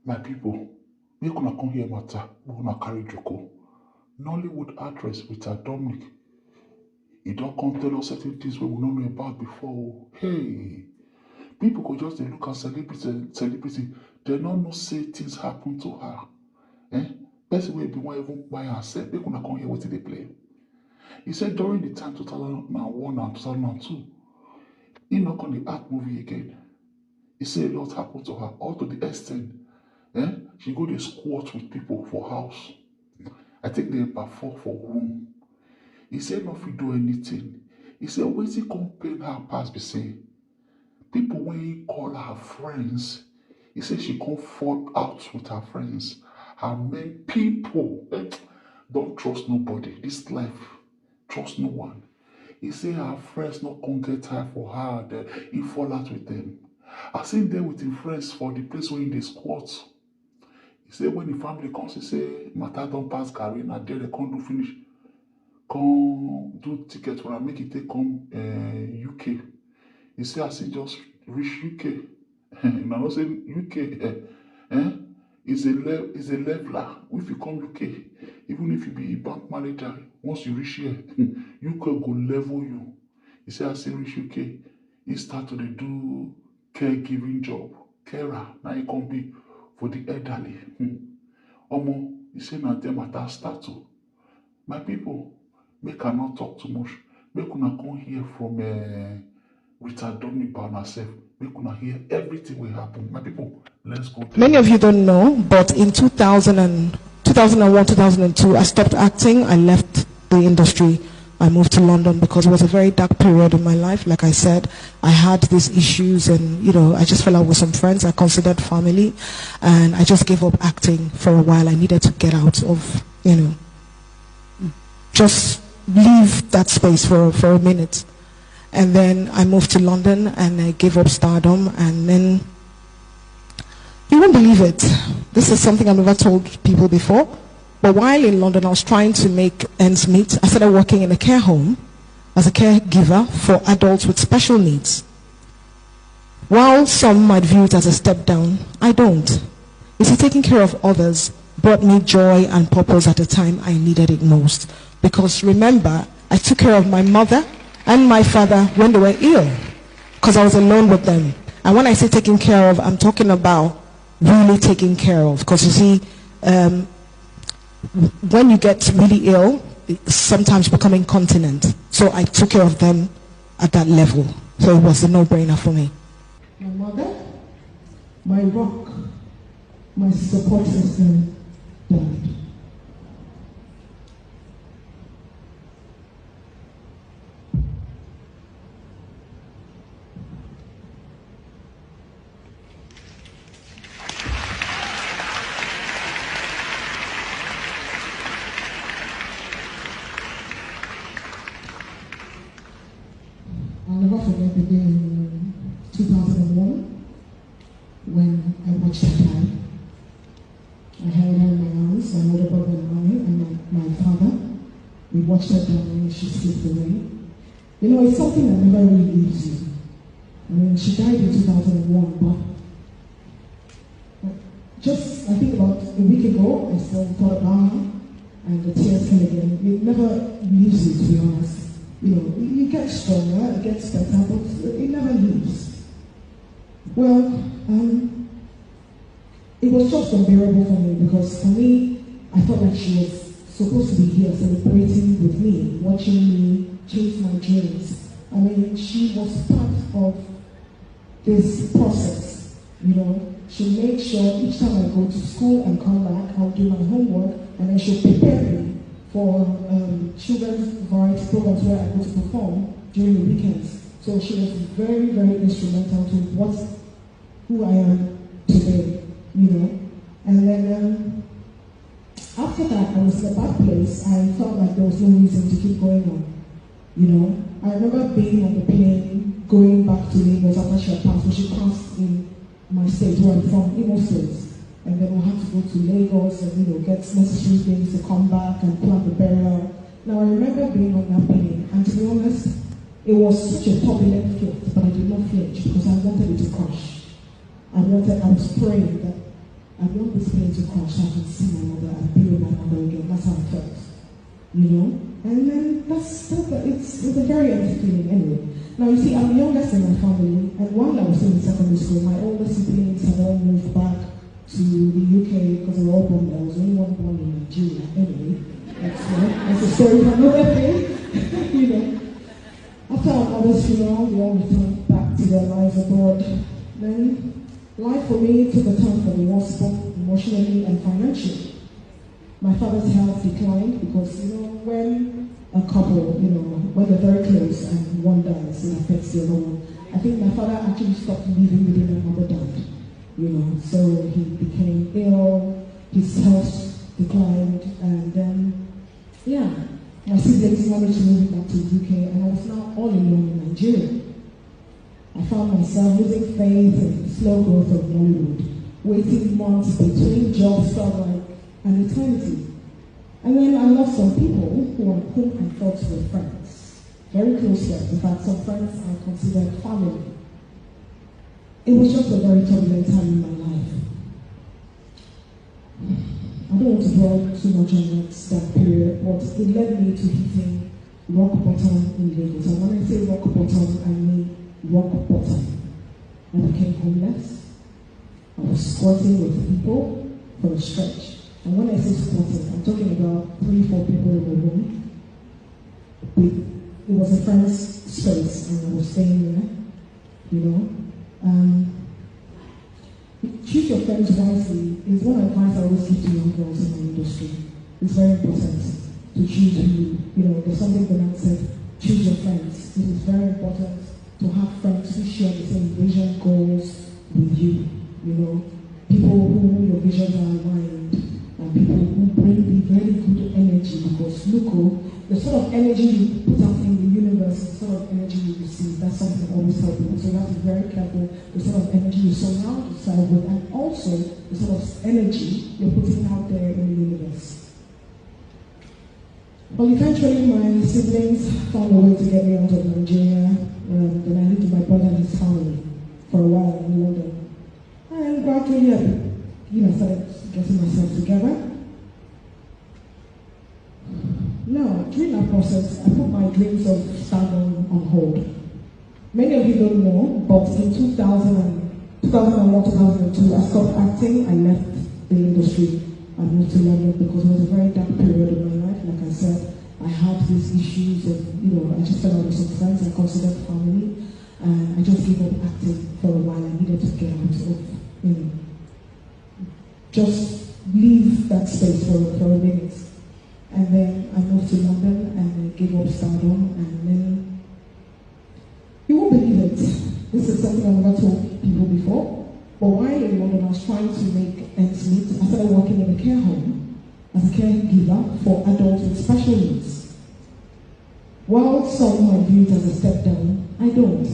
My people, we gonna come here matter. We gonna carry Joko. Nollywood actress Rita Dominic. He don't come tell us certain things we don't know about before. Hey, people could just dey look at celebrity. They don't know say things happen to her. Eh? Person will be one even by herself. They gonna come here what they play. He said during the time 2001 and 2002, he not on the art movie again. He said a lot happened to her, all to the extent. She go to squat with people for house. I think they perform for room. He said not fit do anything. He said when he come pain her pass be say people when he call her friends, he said she come fall out with her friends. Her main people don't trust nobody. This life, trust no one. He said her friends not come get time for her. He fall out with them. I seen them with his friends for the place where they squat. He said when the family comes, he say matter don't pass Gary, and there they can't do finish. Come do ticket for her, make it take come UK. He say I see just reach UK. Now not say UK is a leveler. If you come UK, even if you be a bank manager, once you reach here, UK go level you. He say I see reach UK. He start to do caregiving job, carer. Now he can be for the elderly. Omo, he say now them at that start to. My people, make I not talk too much. Make una come hear from Rita Dominic by herself. Make una hear everything will happen. My people, let's go. Many of you don't know, but in 2001, 2002, I stopped acting. I left the industry. I moved to London because it was a very dark period in my life. Like I said, I had these issues and, I just fell out with some friends I considered family. And I just gave up acting for a while. I needed to get out of, just leave that space for a minute. And then I moved to London and I gave up stardom. And then, you won't believe it. This is something I've never told people before. But while in London, I was trying to make ends meet. I started working in a care home as a caregiver for adults with special needs. While some might view it as a step down, I don't. You see, taking care of others brought me joy and purpose at a time I needed it most. Because remember, I took care of my mother and my father when they were ill, because I was alone with them. And when I say taking care of, I'm talking about really taking care of. Because you see, when you get really ill, sometimes become incontinent. So I took care of them at that level. So it was a no-brainer for me. My mother, my rock, my support system died. I'll never forget the day in 2001 when I watched her die. I held her in my arms, my older brother and I, and my father. We watched her die and she slipped away. It's something that never really leaves you. She died in 2001, but just, I think about a week ago, I still thought about her, and the tears came again. It never leaves you, to be honest. You get stronger, it gets better, but it never leaves. Well, it was just unbearable for me because for me, I felt like she was supposed to be here celebrating with me, watching me chase my dreams. She was part of this process, She made sure each time I go to school and come back, I'll do my homework, and then she'll prepare me for children's variety programs where I go to perform during the weekends. So she was very, very instrumental to who I am today, And then after that, I was in a bad place. I felt like there was no reason to keep going on, I remember being on the plane, going back to Lagos after she had passed, she passed in my state where I'm from, Imo State. And then we'll have to go to Lagos and get necessary things to come back and plan the burial. Now I remember being on that plane, and to be honest, it was such a turbulent flight, but I did not flinch because I wanted it to crash. I was praying that I'd want this plane to crash, I can see my mother and be with my mother again. That's how I felt, you know? And then it's a very empty feeling anyway. Now you see, I'm the youngest in my family, and while I was in secondary school, my older siblings had all moved back to the UK because they were all born there. I was only one born in Nigeria anyway. That's a story for another day, you know. After our mother's funeral, they all returned back to their lives abroad. Then life for me took a turn for the worse, both emotionally and financially. My father's health declined because, you know, when a couple, you know, when they're very close and one dies, it affects the other one. I think my father actually stopped living within my mother died, you know, so he became ill, his health declined, and then, yeah, my siblings managed to move back to the UK, and I was now all alone in Nigeria. I found myself losing faith in the slow growth of Nollywood, waiting months between jobs felt like an eternity. And then I lost some people whom I thought were friends, very close friends. In fact, some friends I considered family. It was just a very turbulent time in my life. I don't want to dwell too much on that period, but it led me to hitting rock bottom in Lagos. And when I say rock bottom, I mean rock bottom. I became homeless. I was squatting with people for a stretch. And when I say squatting, I'm talking about 3-4 people in the room. It was a friend's space, and I was staying there, you know. Choose your friends wisely is one advice I always give to young girls in my industry. It's very important to choose who, you know, there's something Dominic said, choose your friends. It is very important to have friends who share the same vision, goals with you, you know. People who your visions are aligned, and people who bring the very good energy, because look, the sort of energy you put out in the universe is the sort of energy you receive. That's something I always tell people. So you have to be very careful the sort of energy you surround yourself with, and also the sort of energy you're putting out there in the universe. Well, eventually my siblings found a way to get me out of Nigeria. Then I lived with my brother and his family for a while in London. And gradually I started getting myself together. Now, during that process, I put my dreams of stardom on hold. Many of you don't know, but in 2001, 2002, I stopped acting. I left the industry and moved to London because it was a very dark period of my life. Like I said, I had these issues of, I just fell out with some friends I considered family, and I just gave up acting for a while. I needed to get out of, just leave that space for a minute. And then I moved to London and I gave up stardom, and then you won't believe it. This is something I've never told people before. But while in London, I was trying to make ends meet. I started working in a care home as a caregiver for adults with special needs. While some might view it as a step down, I don't.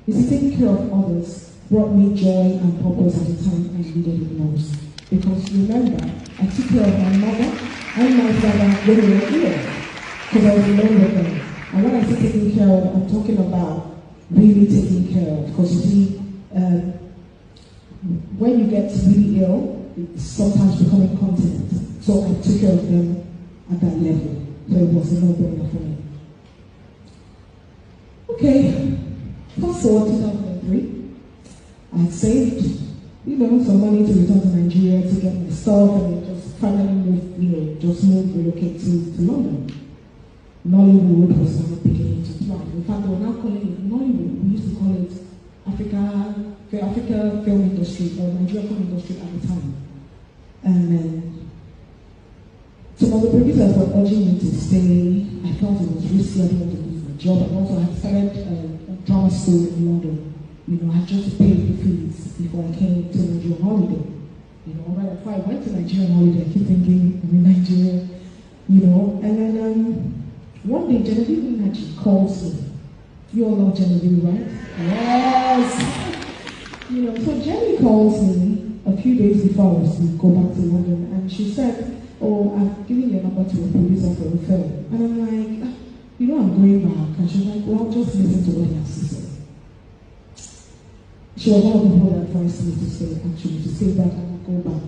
You see, taking care of others brought me joy and purpose at the time I needed it most. Because remember, I took care of my mother and my father when they were ill, because I was alone with them. And when I say taking care of, I'm talking about really taking care of. Because you see, when you get really ill, it's sometimes becoming incontinent. So I took care of them at that level. So it was a no-brainer for me. Okay, fast forward 2003. I saved, some money to return to Nigeria to get my stuff, and then just finally moved, relocate to London. Nollywood was now beginning to thrive. In fact, they were now calling it Nollywood. We used to call it Africa film industry, or Nigeria film industry at the time. And some of the producers were urging me to stay. I felt it was risky. I didn't want to lose my job. And also, I had started a drama school in London. I had just paid the fees before I came to Nigeria on holiday. Right before I went to Nigeria on holiday, I keep thinking I'm in Nigeria, And then one day, Genevieve actually calls me. You all love Genevieve, right? Yes! So Jenny calls me a few days before I was to go back to London, and she said, "Oh, I've given your number to a producer for a film." And I'm like, I'm going back. And she's like, "Well, just listen to what he has to say." She was one of the people that advised me to stay back and not go back.